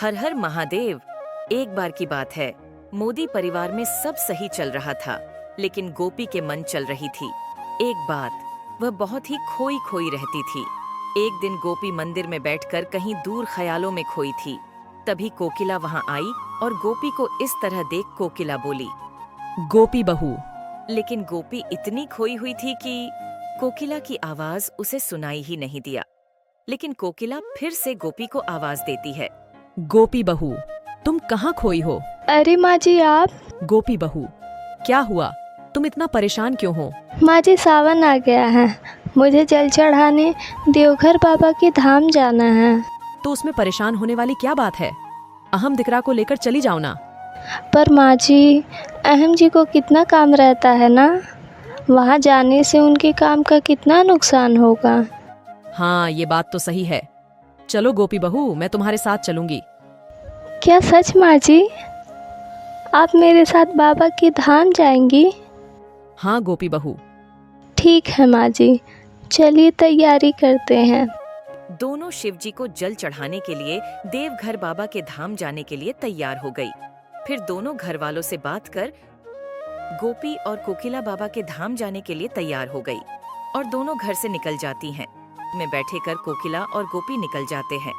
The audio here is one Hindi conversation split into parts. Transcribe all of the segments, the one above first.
हर हर महादेव। एक बार की बात है, मोदी परिवार में सब सही चल रहा था, लेकिन गोपी के मन चल रही थी एक बात। वह बहुत ही खोई खोई रहती थी। एक दिन गोपी मंदिर में बैठकर कहीं दूर ख्यालों में खोई थी। तभी कोकिला वहां आई और गोपी को इस तरह देख कोकिला बोली, गोपी बहू। लेकिन गोपी इतनी खोई हुई थी कि कोकिला की आवाज उसे सुनाई ही नहीं दिया। लेकिन कोकिला फिर से गोपी को आवाज देती है, गोपी बहू, तुम कहाँ खोई हो? अरे माँ जी आप। गोपी बहू, क्या हुआ? तुम इतना परेशान क्यों हो? माँ जी सावन आ गया है, मुझे जल चढ़ाने देवघर बाबा के धाम जाना है। तो उसमें परेशान होने वाली क्या बात है? अहम दिकरा को लेकर चली जाओ ना। पर माँ जी, अहम जी को कितना काम रहता है ना, वहाँ जाने से उनके काम का कितना नुकसान होगा। हाँ, ये बात तो सही है। चलो गोपी बहू, मैं तुम्हारे साथ चलूंगी। क्या सच माँ जी? आप मेरे साथ बाबा के धाम जाएंगी? हाँ गोपी बहू। ठीक है माँ जी, चलिए तैयारी करते हैं। दोनों शिवजी को जल चढ़ाने के लिए देवघर बाबा के धाम जाने के लिए तैयार हो गई। फिर दोनों घर वालों से बात कर गोपी और कोकिला बाबा के धाम जाने के लिए तैयार हो गई और दोनों घर से निकल जाती हैं। में बैठे कर कोकिला और गोपी निकल जाते हैं।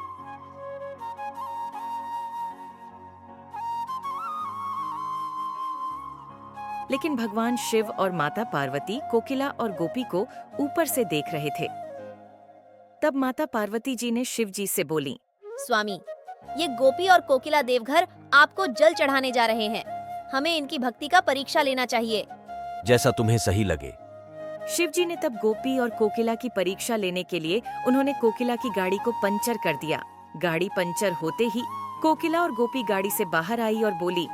लेकिन भगवान शिव और माता पार्वती कोकिला और गोपी को ऊपर से देख रहे थे। तब माता पार्वती जी ने शिव जी से बोली, स्वामी, ये गोपी और कोकिला देवघर आपको जल चढ़ाने जा रहे हैं। हमें इनकी भक्ति का परीक्षा लेना चाहिए। जैसा तुम्हें सही लगे। शिव जी ने तब गोपी और कोकिला की परीक्षा लेने के लिए उन्होंने कोकिला की गाड़ी को पंचर कर दिया। गाड़ी पंचर होते ही कोकिला और गोपी गाड़ी से बाहर आई और बोली,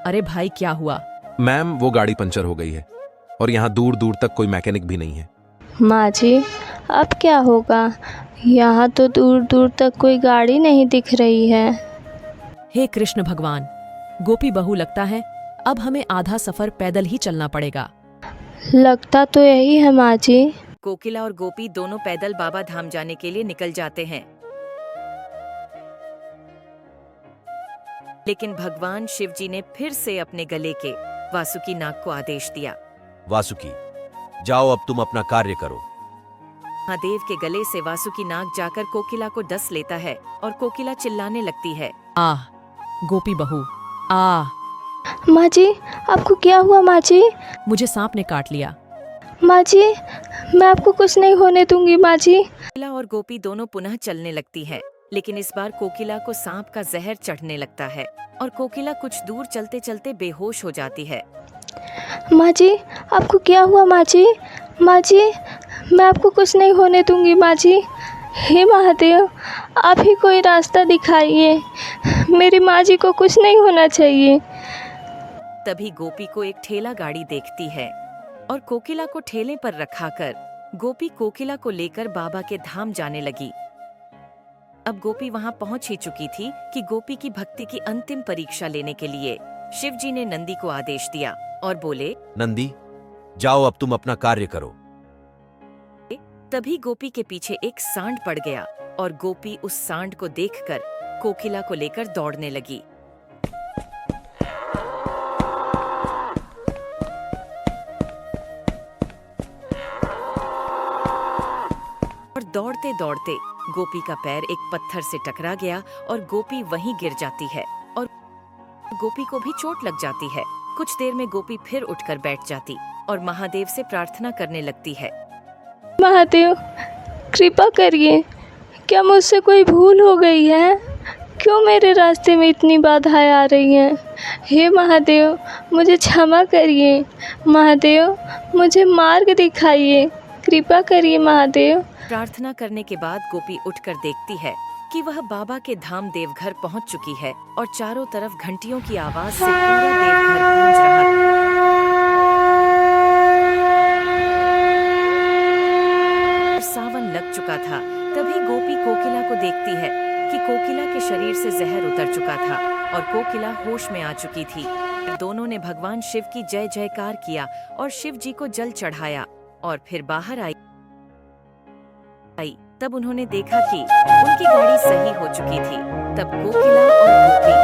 अरे भाई, क्या हुआ? मैम, वो गाड़ी पंचर हो गई है और यहाँ दूर दूर तक कोई मैकेनिक भी नहीं है। माँ जी, अब क्या होगा? यहाँ तो दूर दूर तक कोई गाड़ी नहीं दिख रही है। हे कृष्ण भगवान, गोपी बहू, लगता है अब हमें आधा सफर पैदल ही चलना पड़ेगा। लगता तो यही है माँ जी। कोकिला और गोपी दोनों पैदल बाबा धाम जाने के लिए निकल जाते हैं। लेकिन भगवान शिव जी ने फिर से अपने गले के वासुकी नाग को आदेश दिया, वासुकी, जाओ अब तुम अपना कार्य करो। महादेव के गले से वासुकी नाग जाकर कोकिला को डस लेता है और कोकिला चिल्लाने लगती है, आह गोपी बहू, आह। माँ जी, आपको क्या हुआ माँ जी? मुझे सांप ने काट लिया। माँ जी, मैं आपको कुछ नहीं होने दूंगी माँ जी। कोकिला और गोपी दोनों पुनः चलने लगती है। लेकिन इस बार कोकिला को सांप का जहर चढ़ने लगता है और कोकिला कुछ दूर चलते चलते बेहोश हो जाती है। माँ जी, आपको क्या हुआ माँ जी? माँ जी, मैं आपको कुछ नहीं होने दूंगी माँ जी। हे महादेव, आप ही कोई रास्ता दिखाइए, मेरी माँ जी को कुछ नहीं होना चाहिए। तभी गोपी को एक ठेला गाड़ी देखती है और कोकिला को ठेले पर रखाकर गोपी कोकिला को लेकर बाबा के धाम जाने लगी। अब गोपी वहां पहुंच ही चुकी थी कि गोपी की भक्ति की अंतिम परीक्षा लेने के लिए शिव जी ने नंदी को आदेश दिया और बोले, नंदी, जाओ अब तुम अपना कार्य करो। तभी गोपी के पीछे एक सांड पड़ गया और गोपी उस सांड को देखकर कोकिला को लेकर दौड़ने लगी। और दौड़ते दौड़ते गोपी का पैर एक पत्थर से टकरा गया और गोपी वहीं गिर जाती है और गोपी को भी चोट लग जाती है। कुछ देर में गोपी फिर उठकर बैठ जाती और महादेव से प्रार्थना करने लगती है, महादेव, कृपा करिए, क्या मुझसे कोई भूल हो गई है? क्यों मेरे रास्ते में इतनी बाधाएं आ रही हैं? हे महादेव, मुझे क्षमा करिए। महादेव, मुझे मार्ग दिखाइए, कृपा करिए महादेव। प्रार्थना करने के बाद गोपी उठकर देखती है कि वह बाबा के धाम देवघर पहुंच चुकी है और चारों तरफ घंटियों की आवाज से पूरा देवघर गूंज रहा था। सावन लग चुका था। तभी गोपी कोकिला को देखती है कि कोकिला के शरीर से जहर उतर चुका था और कोकिला होश में आ चुकी थी। दोनों ने भगवान शिव की जय जयकार किया और शिव जी को जल चढ़ाया और फिर बाहर आई। आई तब उन्होंने देखा कि उनकी गाड़ी सही हो चुकी थी। तब कोकिला और गोपी